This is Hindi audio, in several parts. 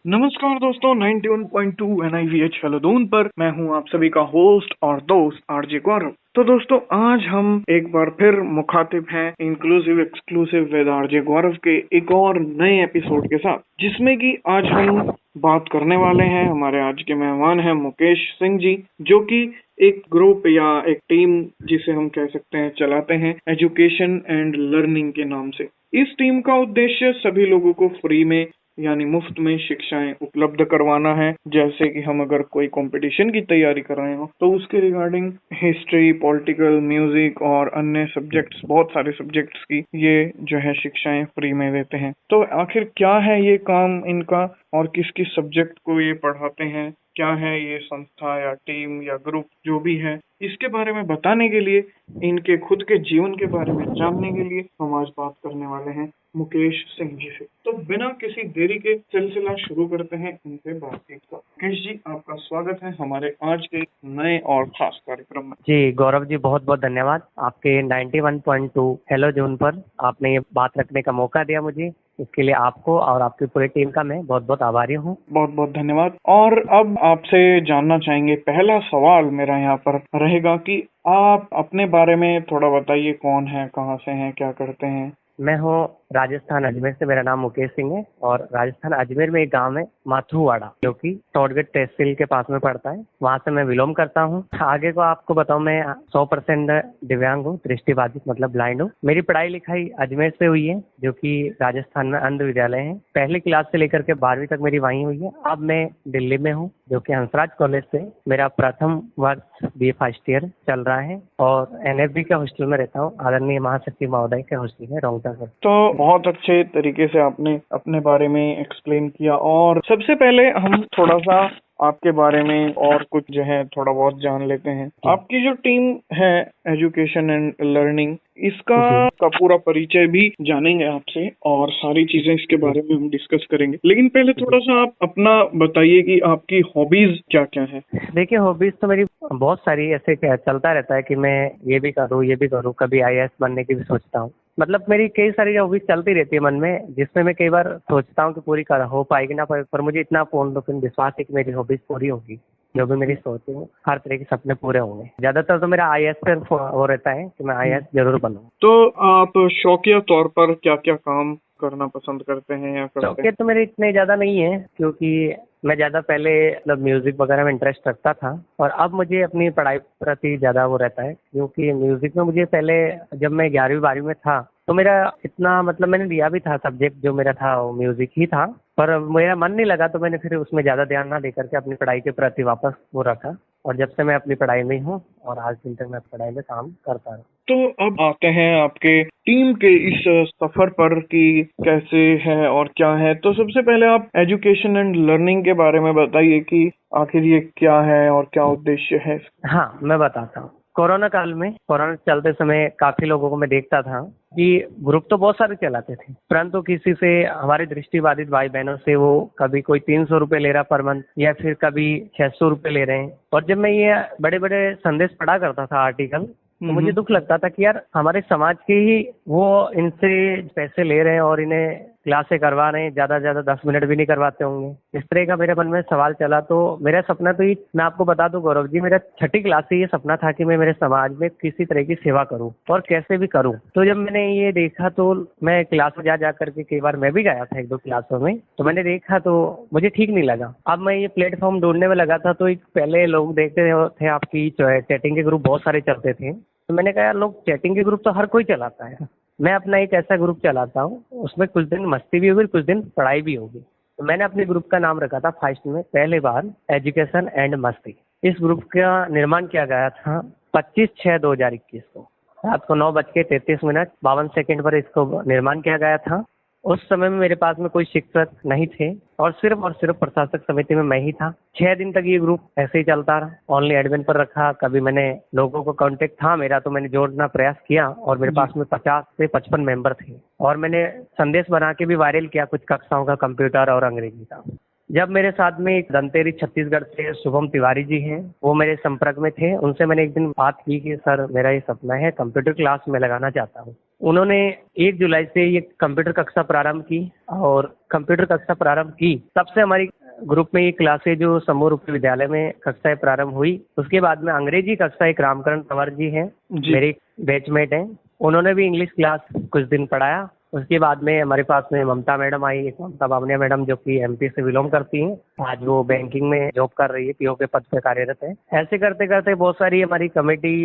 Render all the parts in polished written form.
नमस्कार दोस्तों, 91.2 NIVH हेलोडोन पर मैं हूं आप सभी का होस्ट और दोस्त आरजे गौरव। तो दोस्तों, आज हम एक बार फिर मुखातिब हैं इंक्लूसिव एक्सक्लूसिव विद आरजे गौरव के एक और नए एपिसोड के साथ, जिसमें कि आज हम बात करने वाले हैं। हमारे आज के मेहमान हैं मुकेश सिंह जी, जो कि एक ग्रुप या एक टीम जिसे हम कह सकते हैं चलाते हैं एजुकेशन एंड लर्निंग के नाम से। इस टीम का उद्देश्य सभी लोगों को फ्री में यानी मुफ्त में शिक्षाएं उपलब्ध करवाना है। जैसे कि हम अगर कोई कंपटीशन की तैयारी कर रहे हो तो उसके रिगार्डिंग हिस्ट्री, पॉलिटिकल, म्यूजिक और अन्य सब्जेक्ट्स, बहुत सारे सब्जेक्ट्स की ये जो है शिक्षाएं फ्री में देते हैं। तो आखिर क्या है ये काम इनका और किस किस सब्जेक्ट को ये पढ़ाते हैं, क्या है ये संस्था या टीम या ग्रुप जो भी है, इसके बारे में बताने के लिए, इनके खुद के जीवन के बारे में जानने के लिए हम आज बात करने वाले हैं मुकेश सिंह जी से। तो बिना किसी देरी के सिलसिला शुरू करते हैं इनसे बातचीत का। मुकेश जी, आपका स्वागत है हमारे आज के नए और खास कार्यक्रम में। जी गौरव जी, बहुत बहुत धन्यवाद। आपके 91.2 हेलो जोन पर आपने ये बात रखने का मौका दिया मुझे, इसके लिए आपको और आपकी पूरी टीम का मैं बहुत बहुत आभारी हूँ। बहुत बहुत धन्यवाद। और अब आपसे जानना चाहेंगे, पहला सवाल मेरा यहाँ पर रहेगा कि आप अपने बारे में थोड़ा बताइए, कौन है, कहाँ से हैं, क्या करते हैं। मैं हूँ राजस्थान अजमेर से, मेरा नाम मुकेश सिंह है और राजस्थान अजमेर में एक गांव है माथुवाड़ा, जो कि टोडगढ़ तहसील के पास में पड़ता है, वहाँ से मैं बिलोंग करता हूँ। आगे को आपको बताऊँ, मैं 100% दिव्यांग हूँ, दृष्टिबाधित मतलब ब्लाइंड हूँ। मेरी पढ़ाई लिखाई अजमेर से हुई है, जो कि राजस्थान में अंध विद्यालय है। पहली क्लास से लेकर के 12वीं तक मेरी वहीं हुई है। अब मैं दिल्ली में हूँ, जो कि हंसराज कॉलेज से मेरा प्रथम वर्ष BA फर्स्ट ईयर चल रहा है और NFB के हॉस्टल में रहता हूँ, आदरणीय महासचिव महोदय के हॉस्टल में रोहतक। तो बहुत अच्छे तरीके से आपने अपने बारे में एक्सप्लेन किया। और सबसे पहले हम थोड़ा सा आपके बारे में और कुछ जो है थोड़ा बहुत जान लेते हैं। आपकी जो टीम है एजुकेशन एंड लर्निंग, इसका का पूरा परिचय भी जानेंगे आपसे और सारी चीजें इसके बारे में हम डिस्कस करेंगे। लेकिन पहले थोड़ा सा आप अपना बताइए कि आपकी हॉबीज क्या क्या है। देखिए, हॉबीज तो मेरी बहुत सारी, ऐसे चलता रहता है कि मैं ये भी करूँ ये भी करूँ, कभी IAS बनने की भी सोचता हूँ। मतलब मेरी कई सारी हॉबीज चलती रहती है मन में, जिसमें मैं कई बार सोचता हूँ कि पूरी हो पाएगी ना, पर मुझे इतना पूर्ण विश्वास है कि मेरी हॉबीज पूरी होगी। जो भी मेरी सोच है, हर तरह के सपने पूरे होंगे। ज्यादातर तो मेरा IAS पर वो रहता है कि मैं IAS जरूर बनूं। तो आप शौकिया तौर पर क्या क्या काम करना पसंद करते हैं या करते हैं? शौकिया तो मेरे इतने ज्यादा नहीं है, क्योंकि मैं ज्यादा पहले मतलब म्यूजिक वगैरह में इंटरेस्ट रखता था और अब मुझे अपनी पढ़ाई प्रति ज्यादा वो रहता है, क्योंकि म्यूजिक में मुझे पहले, जब मैं 11वीं 12वीं में था तो मेरा इतना मतलब मैंने लिया भी था सब्जेक्ट, जो मेरा था वो म्यूजिक ही था, पर मेरा मन नहीं लगा तो मैंने फिर उसमें ज्यादा ध्यान ना देकर के अपनी पढ़ाई के प्रति वापस वो रखा और जब से मैं अपनी पढ़ाई में हूँ और आज दिन तक मैं पढ़ाई में काम करता हूँ। तो अब आते हैं आपके टीम के इस सफर पर कि कैसे है और क्या है। तो सबसे पहले आप एजुकेशन एंड लर्निंग के बारे में बताइए कि आखिर ये क्या है और क्या उद्देश्य है। हाँ, मैं बताता हूँ। कोरोना काल में, कोरोना चलते समय काफी लोगों को मैं देखता था कि ग्रुप तो बहुत सारे चलाते थे, परंतु किसी से, हमारे दृष्टिबाधित भाई बहनों से, वो कभी कोई 300 रुपये ले रहा पर मंथ या फिर कभी 600 रुपये ले रहे हैं। और जब मैं ये बड़े बड़े संदेश पढ़ा करता था, आर्टिकल, तो मुझे दुख लगता था कि यार हमारे समाज के ही वो इनसे पैसे ले रहे हैं और इन्हें क्लासें करवा रहे हैं, ज्यादा से ज्यादा 10 मिनट भी नहीं करवाते होंगे। इस तरह का मेरे मन में सवाल चला। तो मेरा सपना तो ये, मैं आपको बता दूं गौरव जी, मेरा 6ठी क्लास से ये सपना था कि मैं मेरे समाज में किसी तरह की सेवा करूं और कैसे भी करूं। तो जब मैंने ये देखा तो मैं क्लास में जा करके, कई बार मैं भी गया था 1-2 क्लासों में, तो मैंने देखा तो मुझे ठीक नहीं लगा। अब मैं ये प्लेटफॉर्म ढूंढने में लगा था, तो एक पहले लोग देखते थे आपकी चैटिंग के ग्रुप बहुत सारे चलते थे, तो मैंने कहा यार, लोग चैटिंग के ग्रुप तो हर कोई चलाता है, मैं अपना एक ऐसा ग्रुप चलाता हूँ, उसमें कुछ दिन मस्ती भी होगी, कुछ दिन पढ़ाई भी होगी। तो मैंने अपने ग्रुप का नाम रखा था फर्स्ट में, पहले बार, एजुकेशन एंड मस्ती। इस ग्रुप का निर्माण किया गया था 25/6/2021 को, रात को 9:33:52 पर इसको निर्माण किया गया था। उस समय में मेरे पास में कोई शिक्षक नहीं थे और सिर्फ प्रशासक समिति में मैं ही था। 6 दिन तक ये ग्रुप ऐसे ही चलता रहा, ऑनली एडमिन पर रखा। कभी मैंने लोगों को कांटेक्ट था मेरा, तो मैंने जोड़ना प्रयास किया और मेरे पास में 50 से 55 मेंबर थे और मैंने संदेश बना के भी वायरल किया कुछ कक्षाओं का, कंप्यूटर और अंग्रेजी का। जब मेरे साथ में एक धनतेरी छत्तीसगढ़ से शुभम तिवारी जी हैं, वो मेरे संपर्क में थे। उनसे मैंने एक दिन बात की कि सर, मेरा ये सपना है, कंप्यूटर क्लास में लगाना चाहता हूँ। उन्होंने 1 जुलाई से ये कंप्यूटर कक्षा प्रारंभ की और कंप्यूटर कक्षा प्रारंभ की तब से हमारी ग्रुप में ये क्लासें जो समूह रूपी विद्यालय में कक्षाएं प्रारंभ हुई। उसके बाद में अंग्रेजी कक्षा एक रामकरण तंवर जी हैं, मेरे बैचमेट हैं, उन्होंने भी इंग्लिश क्लास कुछ दिन पढ़ाया। उसके बाद में हमारे पास में ममता मैडम आई, एक ममता बावनिया मैडम जो कि एमपी से बिलोंग करती हैं। आज वो बैंकिंग में जॉब कर रही है, पीओ के पद पे कार्यरत है। ऐसे करते करते बहुत सारी हमारी कमेटी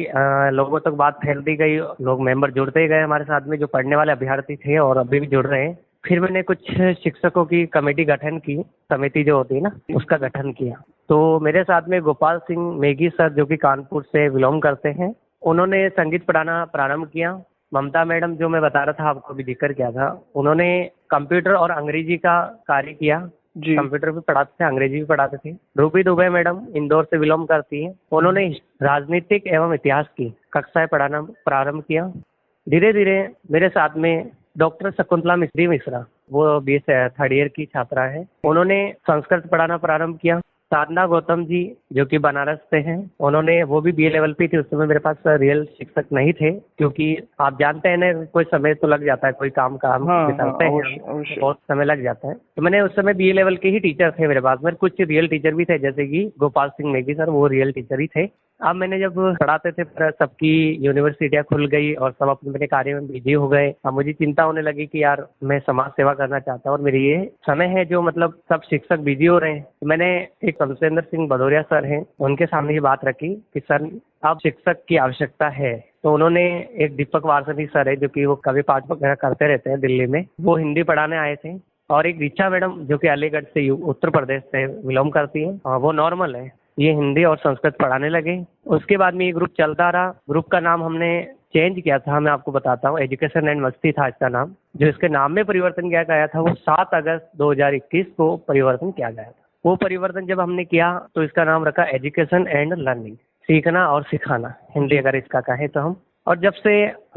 लोगों तक बात फैलती गई, लोग मेंबर जुड़ते गए हमारे साथ में, जो पढ़ने वाले अभ्यर्थी थे और अभी भी जुड़ रहे हैं। फिर मैंने कुछ शिक्षकों की कमेटी गठन की, समिति जो होती है ना, उसका गठन किया। तो मेरे साथ में गोपाल सिंह मेघी सर जो कि कानपुर से बिलोंग करते हैं, उन्होंने संगीत पढ़ाना प्रारंभ किया। ममता मैडम जो मैं बता रहा था आपको, भी जिक्र किया था, उन्होंने कंप्यूटर और अंग्रेजी का कार्य किया। कंप्यूटर भी पढ़ाते थे, अंग्रेजी भी पढ़ाते थे। रूबी दुबे मैडम इंदौर से बिलोंग करती हैं, उन्होंने राजनीतिक एवं इतिहास की कक्षाएं पढ़ाना प्रारंभ किया। धीरे धीरे मेरे साथ में डॉक्टर शकुंतला मिश्रा, वो बीएस थर्ड ईयर की छात्रा है, उन्होंने संस्कृत पढ़ाना प्रारंभ किया। साधना गौतम जी जो कि बनारस से हैं, उन्होंने, वो भी बीए लेवल पे थी। उस समय मेरे पास रियल शिक्षक नहीं थे, क्योंकि आप जानते हैं ना, कोई समय तो लग जाता है, कोई काम निकलते हैं, बहुत समय लग जाता है। तो मैंने उस समय बीए लेवल के ही टीचर थे मेरे पास में। कुछ रियल टीचर भी थे, जैसे कि गोपाल सिंह नेगी सर, वो रियल टीचर ही थे। अब मैंने जब पढ़ाते थे, सबकी यूनिवर्सिटियां खुल गई और सब अपने अपने कार्य में बिजी हो गए। अब मुझे चिंता होने लगी कि यार मैं समाज सेवा करना चाहता हूँ और मेरी ये समय है जो मतलब सब शिक्षक बिजी हो रहे हैं। तो मैंने एक शमशेंद्र सिंह भदौरिया सर हैं, उनके सामने ये बात रखी कि सर अब शिक्षक की आवश्यकता है। तो उन्होंने, एक दीपक वारसनी सर है जो कि वो कवि पाठ वगैरह करते रहते हैं दिल्ली में, वो हिंदी पढ़ाने आए थे। और एक ऋचा मैडम जो कि अलीगढ़ से उत्तर प्रदेश से बिलोंग करती है, वो नॉर्मल है, ये हिंदी और संस्कृत पढ़ाने लगे। उसके बाद में ये ग्रुप चलता रहा। ग्रुप का नाम हमने चेंज किया था, मैं आपको बताता हूँ, एजुकेशन एंड मस्ती था इसका नाम। जो इसके नाम में परिवर्तन किया गया था वो 7 अगस्त 2021 को परिवर्तन किया गया था। वो परिवर्तन जब हमने किया तो इसका नाम रखा एजुकेशन एंड लर्निंग, सीखना और सिखाना, हिंदी अगर इसका कहें तो हम। और जब से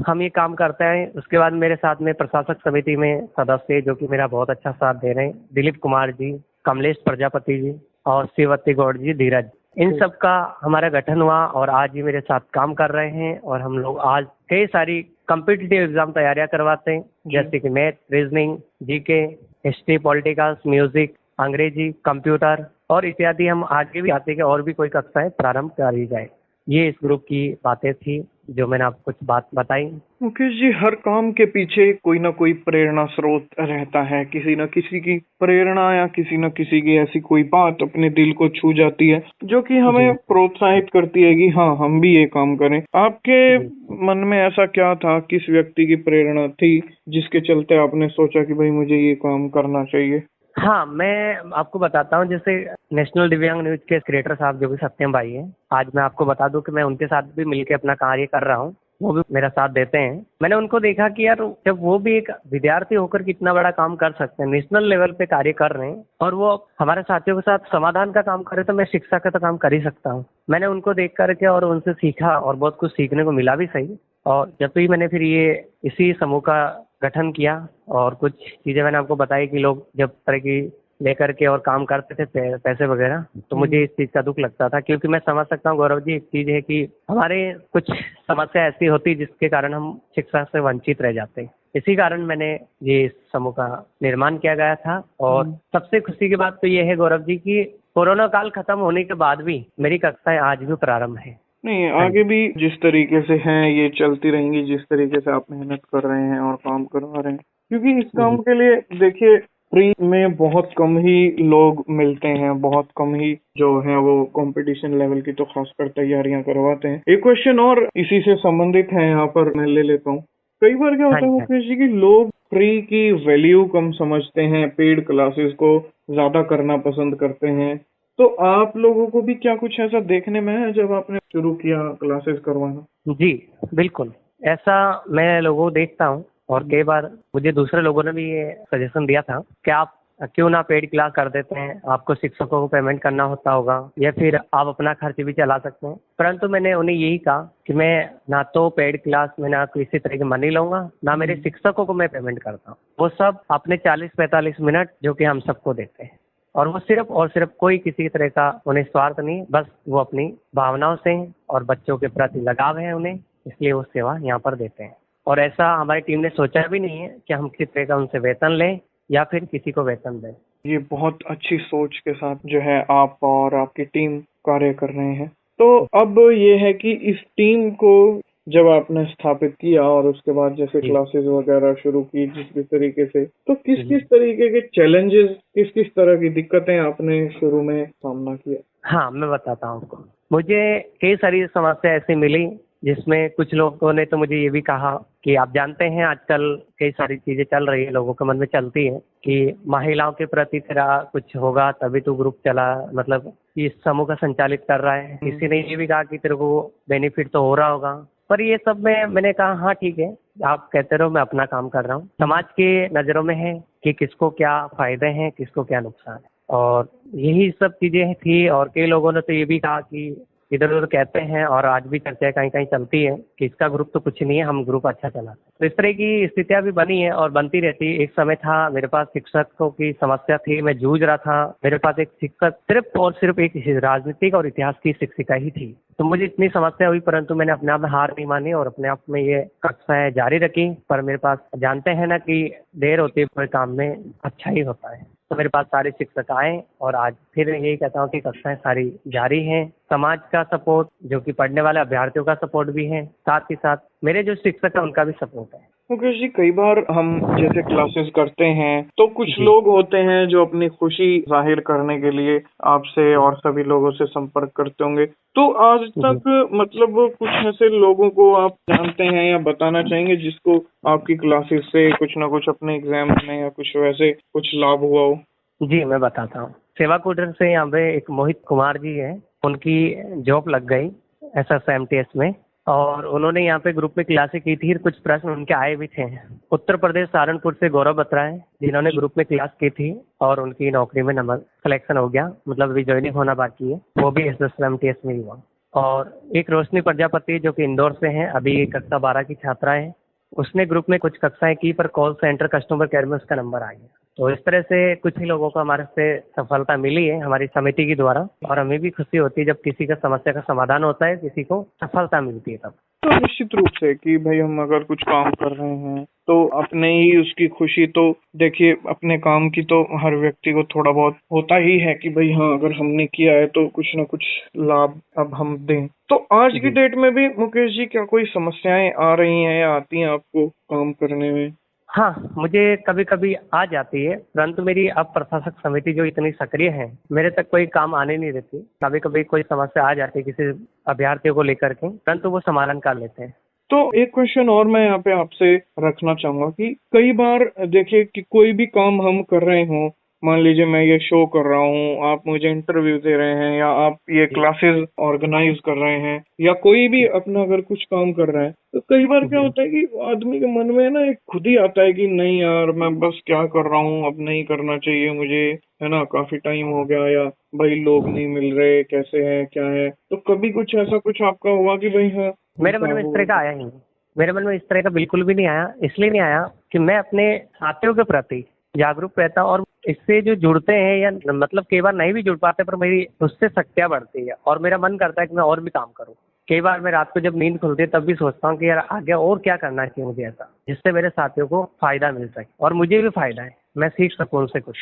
हम ये काम करते हैं, उसके बाद मेरे साथ में प्रशासक समिति में सदस्य जो कि मेरा बहुत अच्छा साथ दे रहे हैं, दिलीप कुमार जी, कमलेश प्रजापति जी और शिवती गौड़ जी, धीरज, इन सब का हमारा गठन हुआ और आज ये मेरे साथ काम कर रहे हैं। और हम लोग आज कई सारी कॉम्पिटिटिव एग्जाम तैयारियां करवाते हैं, जैसे कि math, reasoning, GK, history, politicals, music, अंग्रेजी, कंप्यूटर और इत्यादि। हम आगे भी चाहते हैं कि और भी कोई कक्षाएं प्रारंभ करी जाए। ये इस ग्रुप की बातें थी जो मैंने आपको कुछ बात बताई। मुकेश जी, हर काम के पीछे कोई ना कोई प्रेरणा स्रोत रहता है, किसी न किसी की प्रेरणा या किसी न किसी की ऐसी कोई बात अपने दिल को छू जाती है जो कि हमें प्रोत्साहित करती है कि हाँ, हम भी ये काम करें। आपके मन में ऐसा क्या था, किस व्यक्ति की प्रेरणा थी जिसके चलते आपने सोचा कि भाई मुझे ये काम करना चाहिए? हाँ, मैं आपको बताता हूँ। जैसे नेशनल दिव्यांग न्यूज के क्रिएटर साहब जो कि सत्यम भाई हैं, आज मैं आपको बता दूं कि मैं उनके साथ भी मिलकर अपना कार्य कर रहा हूँ, वो भी मेरा साथ देते हैं। मैंने उनको देखा कि यार जब वो भी एक विद्यार्थी होकर कितना बड़ा काम कर सकते हैं, नेशनल लेवल पे कार्य कर रहे हैं और वो हमारे साथियों के साथ समाधान का काम करे, तो मैं शिक्षा का तो काम कर ही सकता हूँ। मैंने उनको देख करके और उनसे सीखा और बहुत कुछ सीखने को मिला भी सही। और जब भी मैंने फिर ये इसी समूह का गठन किया और कुछ चीजें मैंने आपको बताई कि लोग जब तरह की लेकर के और काम करते थे पैसे वगैरह, तो मुझे इस चीज का दुख लगता था, क्योंकि मैं समझ सकता हूँ गौरव जी, एक चीज है कि हमारे कुछ समस्या ऐसी होती है जिसके कारण हम शिक्षा से वंचित रह जाते हैं। इसी कारण मैंने ये समूह का निर्माण किया गया था। और सबसे खुशी की बात तो ये है गौरव जी की कोरोना काल खत्म होने के बाद भी मेरी कक्षाएं आज भी प्रारंभ है। नहीं, आगे भी जिस तरीके से हैं ये चलती रहेंगी, जिस तरीके से आप मेहनत कर रहे हैं और काम करवा रहे हैं, क्योंकि इस काम के लिए देखिए फ्री में बहुत कम ही लोग मिलते हैं, बहुत कम ही जो है वो कंपटीशन लेवल की तो खासकर तैयारियां करवाते हैं। एक क्वेश्चन और इसी से संबंधित है, यहाँ पर मैं ले लेता हूँ। कई बार क्या होता है मुकेश जी कि लोग फ्री की वैल्यू कम समझते हैं, पेड क्लासेस को ज्यादा करना पसंद करते हैं। तो आप लोगों को भी क्या कुछ ऐसा देखने में है जब आपने शुरू किया क्लासेस करवाना? जी बिल्कुल, ऐसा मैं लोगों को देखता हूँ और कई बार मुझे दूसरे लोगों ने भी ये सजेशन दिया था कि आप क्यों ना पेड क्लास कर देते हैं, आपको शिक्षकों को पेमेंट करना होता होगा या फिर आप अपना खर्च भी चला सकते हैं। परंतु मैंने उन्हें यही कहा कि मैं ना तो पेड क्लास में ना किसी तरह की मनी लूंगा, ना मेरे शिक्षकों को मैं पेमेंट करता हूँ। वो सब अपने 40-45 मिनट जो कि हम सबको देते हैं, और वो सिर्फ और सिर्फ कोई किसी तरह का उन्हें स्वार्थ नहीं, बस वो अपनी भावनाओं से और बच्चों के प्रति लगाव है उन्हें, इसलिए वो सेवा यहाँ पर देते हैं। और ऐसा हमारी टीम ने सोचा भी नहीं है कि हम किसी तरह का उनसे वेतन लें या फिर किसी को वेतन दें। ये बहुत अच्छी सोच के साथ जो है आप और आपकी टीम कार्य कर रहे हैं। तो अब ये है कि इस टीम को जब आपने स्थापित किया और उसके बाद जैसे जी। क्लासेस वगैरह शुरू की जिस भी तरीके से, तो किस जी। किस तरीके के चैलेंजेस, किस किस तरह की दिक्कतें आपने शुरू में सामना किया? हाँ, मैं बताता हूँ आपको। मुझे कई सारी समस्या ऐसी मिली जिसमें कुछ लोगों ने तो मुझे ये भी कहा कि आप जानते हैं आजकल कई सारी चीजें चल रही है, लोगों के मन में चलती है कि महिलाओं के प्रति तेरा कुछ होगा तभी तो ग्रुप चला, मतलब इस समूह का संचालित कर रहा है। किसी ने ये भी कहा कि तेरे को बेनिफिट तो हो रहा होगा, पर ये सब में मैंने कहा हाँ ठीक है, आप कहते रहो, मैं अपना काम कर रहा हूँ। समाज के नजरों में है कि किसको क्या फायदे हैं, किसको क्या नुकसान है, और यही सब चीजें थी। और कई लोगों ने तो ये भी कहा कि इधर उधर कहते हैं और आज भी चर्चा कहीं कहीं चलती है कि इसका ग्रुप तो कुछ नहीं है, हम ग्रुप अच्छा चलाते हैं। तो इस तरह की स्थितियां भी बनी है और बनती रहती। एक समय था मेरे पास शिक्षकों की समस्या थी, मैं जूझ रहा था। मेरे पास एक शिक्षक सिर्फ और सिर्फ एक राजनीतिक और इतिहास की शिक्षिका ही थी। तो मुझे इतनी समस्या हुई, परंतु मैंने अपने आप में हार नहीं मानी और अपने आप में ये कक्षाएं जारी रखी। पर मेरे पास, जानते हैं ना कि देर होती है कोई काम में अच्छा ही होता है, तो मेरे पास सारे शिक्षक आए और आज फिर यही कहता हूँ कि कक्षाएं सारी जारी हैं। समाज का सपोर्ट, जो कि पढ़ने वाले अभ्यर्थियों का सपोर्ट भी है, साथ ही साथ मेरे जो शिक्षक हैं उनका भी सपोर्ट है। मुकेश जी, कई बार हम जैसे क्लासेस करते हैं तो कुछ जी। लोग होते हैं जो अपनी खुशी जाहिर करने के लिए आपसे और सभी लोगों से संपर्क करते होंगे। तो आज जी। तक मतलब कुछ ऐसे लोगों को आप जानते हैं या बताना चाहेंगे जिसको आपकी क्लासेस से कुछ ना कुछ अपने एग्जाम में या कुछ वैसे कुछ लाभ हुआ हो? जी, मैं बताता हूँ। सेवा कुटीर से यहाँ पे एक मोहित कुमार जी हैं, उनकी जॉब लग गई SSMTS में, और उन्होंने यहाँ पे ग्रुप में क्लासें की थी। कुछ प्रश्न उनके आए भी थे। उत्तर प्रदेश सहारनपुर से गौरव बत्रा है, जिन्होंने ग्रुप में क्लास की थी और उनकी नौकरी में नंबर सिलेक्शन हो गया, मतलब अभी ज्वाइनिंग होना बाकी है, वो भी SSMTS में ही हुआ। और एक रोशनी प्रजापति जो कि इंदौर से हैं, अभी कक्षा 12 की छात्रा है, उसने ग्रुप में कुछ कक्षाएं की पर कॉल सेंटर कस्टमर केयर में उसका नंबर आ गया। तो इस तरह से कुछ ही लोगों को हमारे से सफलता मिली है हमारी समिति के द्वारा, और हमें भी खुशी होती है जब किसी का समस्या का समाधान होता है, किसी को सफलता मिलती है तब। तो निश्चित रूप से कि भाई हम अगर कुछ काम कर रहे हैं तो अपने ही उसकी खुशी, तो देखिए अपने काम की तो हर व्यक्ति को थोड़ा बहुत होता ही है कि भाई हाँ अगर हमने किया है तो कुछ ना कुछ लाभ अब हम दें। तो आज की जी। डेट में भी मुकेश जी क्या कोई समस्याएं आ रही हैं या आती हैं आपको काम करने में? हाँ, मुझे कभी कभी आ जाती है, परंतु मेरी अब प्रशासक समिति जो इतनी सक्रिय है, मेरे तक कोई काम आने नहीं देती। कभी कभी कोई समस्या आ जाती है किसी अभ्यर्थियों को लेकर के, परंतु वो समाधान कर लेते हैं। तो एक क्वेश्चन और मैं यहाँ पे आपसे रखना चाहूंगा कि कई बार देखिए कि कोई भी काम हम कर रहे हों, मान लीजिए मैं ये शो कर रहा हूँ, आप मुझे इंटरव्यू दे रहे हैं या आप ये जी। क्लासेस ऑर्गेनाइज कर रहे हैं या कोई भी अपना अगर कुछ काम कर रहे हैं, तो कई बार क्या जी। होता है कि आदमी के मन में ना एक खुद ही आता है कि नहीं यार मैं बस क्या कर रहा हूँ, अब नहीं करना चाहिए मुझे, है ना, काफी टाइम हो गया, या भाई लोग नहीं मिल रहे, कैसे है क्या है। तो कभी कुछ ऐसा कुछ आपका हुआ कि भाई हाँ मेरे मन में इस तरह का आया ही नहीं। मेरे मन में इस तरह का बिल्कुल भी नहीं आया। इसलिए नहीं आया कि मैं अपने साथियों के प्रति जागरूक रहता हूँ, और इससे जो जुड़ते हैं या मतलब कई बार नहीं भी जुड़ पाते, पर मेरी उससे शक्तियाँ बढ़ती है और मेरा मन करता है कि मैं और भी काम करूँ। कई बार मैं रात को जब नींद खुलती है तब भी सोचता हूँ कि यार आगे और क्या करना चाहिए मुझे ऐसा, जिससे मेरे साथियों को फायदा मिल सके और मुझे भी फायदा है, मैं सीख सकूँ उनसे कुछ।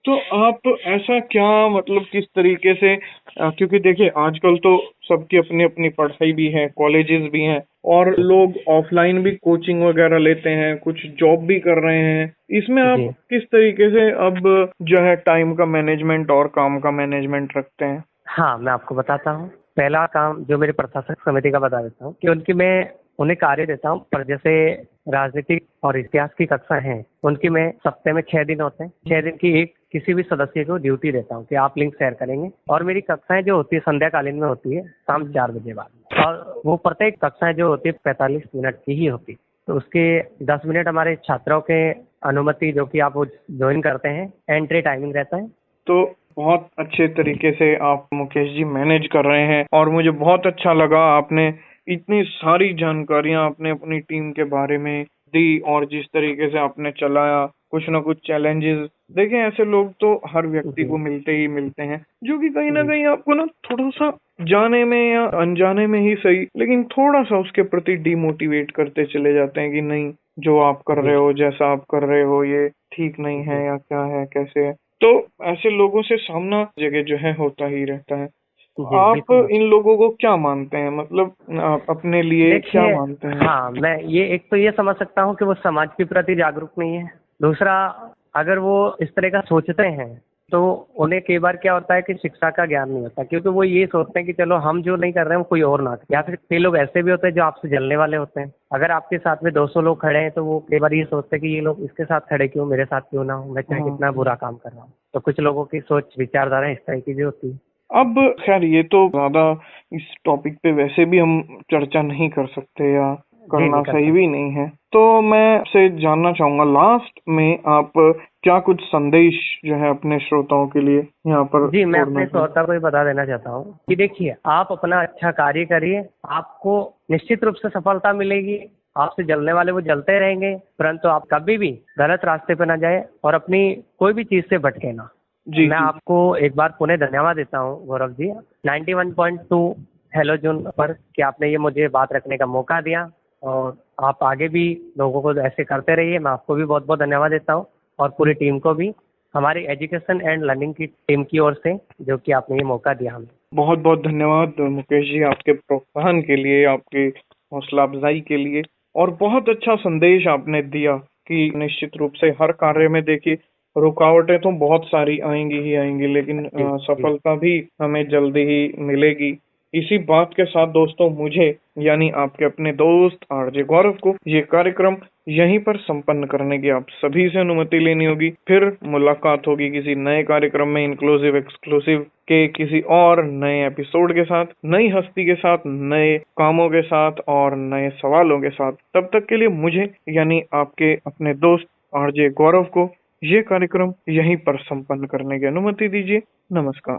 तो आप ऐसा क्या मतलब किस तरीके से, क्योंकि देखिए आजकल तो सबकी अपनी अपनी पढ़ाई भी है, कॉलेजेस भी हैं और लोग ऑफलाइन भी कोचिंग वगैरह लेते हैं, कुछ जॉब भी कर रहे हैं। इसमें आप जी। किस तरीके से अब जो है टाइम का मैनेजमेंट और काम का मैनेजमेंट रखते हैं? हाँ, मैं आपको बताता हूँ। पहला काम जो मेरे प्रशासक समिति का बता देता हूँ कि उनकी मैं उन्हें कार्य देता हूँ, पर जैसे राजनीतिक और इतिहास की कक्षा हैं, उनकी मैं सप्ताह में 6 दिन होते हैं, 6 दिन की एक किसी भी सदस्य को ड्यूटी देता हूँ कि आप लिंक शेयर करेंगे। और मेरी कक्षाएं जो होती है संध्या कालीन में होती है, शाम 4 बजे बाद, और वो प्रत्येक कक्षाएं जो होती है 45 मिनट की ही होती है। तो उसके 10 मिनट हमारे छात्रों के अनुमति, जो कि आप वो ज्वाइन करते हैं, एंट्री टाइमिंग रहता है। तो बहुत अच्छे तरीके से आप मुकेश जी मैनेज कर रहे हैं और मुझे बहुत अच्छा लगा, आपने इतनी सारी जानकारियां आपने अपनी टीम के बारे में दी और जिस तरीके से आपने चलाया, कुछ ना कुछ चैलेंजेस। देखें, ऐसे लोग तो हर व्यक्ति को मिलते ही मिलते हैं, जो कि कहीं ना कहीं आपको ना थोड़ा सा जाने में या अनजाने में ही सही, लेकिन थोड़ा सा उसके प्रति डिमोटिवेट करते चले जाते हैं कि नहीं, जो आप कर रहे हो, जैसा आप कर रहे हो, ये ठीक नहीं है या क्या है, कैसे है। तो ऐसे लोगों से सामना जगह जो है होता ही रहता है। आप इन लोगों को क्या मानते हैं, मतलब आप अपने लिए क्या मानते हैं? हाँ, मैं ये एक तो ये समझ सकता हूँ कि वो समाज के प्रति जागरूक नहीं है। दूसरा, अगर वो इस तरह का सोचते हैं तो उन्हें कई बार क्या होता है कि शिक्षा का ज्ञान नहीं होता, क्योंकि वो ये सोचते हैं कि चलो हम जो नहीं कर रहे हैं वो कोई और ना करे। या फिर कई लोग ऐसे भी होते हैं जो आपसे जलने वाले होते हैं। अगर आपके साथ में 200 लोग खड़े हैं तो वो कई बार ये सोचते हैं कि ये लोग इसके साथ खड़े क्यों, मेरे साथ क्यों ना हो, मैं चाहे कितना बुरा काम कर रहा हूँ। तो कुछ लोगों की सोच विचारधारा इस तरह की भी होती है। अब खैर, ये तो ज्यादा इस टॉपिक पे वैसे भी हम चर्चा नहीं कर सकते या करना सही भी नहीं है। तो मैं आपसे जानना चाहूंगा लास्ट में, आप क्या कुछ संदेश जो है अपने श्रोताओं के लिए यहाँ पर? जी, मैं अपने श्रोता को ये बता देना चाहता हूँ कि देखिए, आप अपना अच्छा कार्य करिए, आपको निश्चित रूप से सफलता मिलेगी। आपसे जलने वाले वो जलते रहेंगे, परंतु आप कभी भी गलत रास्ते पे ना जाए और अपनी कोई भी चीज से भटके ना। मैं आपको एक बार पुनः धन्यवाद देता हूँ गौरव जी, 91.2 हेलो जून पर, कि आपने ये मुझे बात रखने का मौका दिया, और आप आगे भी लोगों को ऐसे करते रहिए। मैं आपको भी बहुत बहुत धन्यवाद देता हूँ, और पूरी टीम को भी, हमारी एजुकेशन एंड लर्निंग की टीम की ओर से, जो कि आपने ये मौका दिया हमें। बहुत बहुत धन्यवाद मुकेश जी, आपके प्रोत्साहन के लिए, आपकी हौसला अफजाई के लिए, और बहुत अच्छा संदेश आपने दिया कि निश्चित रूप से हर कार्य में देखिए, रुकावटें तो बहुत सारी आएंगी ही आएंगी, लेकिन सफलता भी हमें जल्दी ही मिलेगी। इसी बात के साथ दोस्तों, मुझे यानी आपके अपने दोस्त आरजे गौरव को ये कार्यक्रम यहीं पर संपन्न करने की आप सभी से अनुमति लेनी होगी। फिर मुलाकात होगी किसी नए कार्यक्रम में, इंक्लूसिव एक्सक्लूसिव के किसी और नए एपिसोड के साथ, नई हस्ती के साथ, नए कामों के साथ और नए सवालों के साथ। तब तक के लिए मुझे यानी आपके अपने दोस्त आरजे गौरव को ये कार्यक्रम यहीं पर संपन्न करने की अनुमति दीजिए। नमस्कार।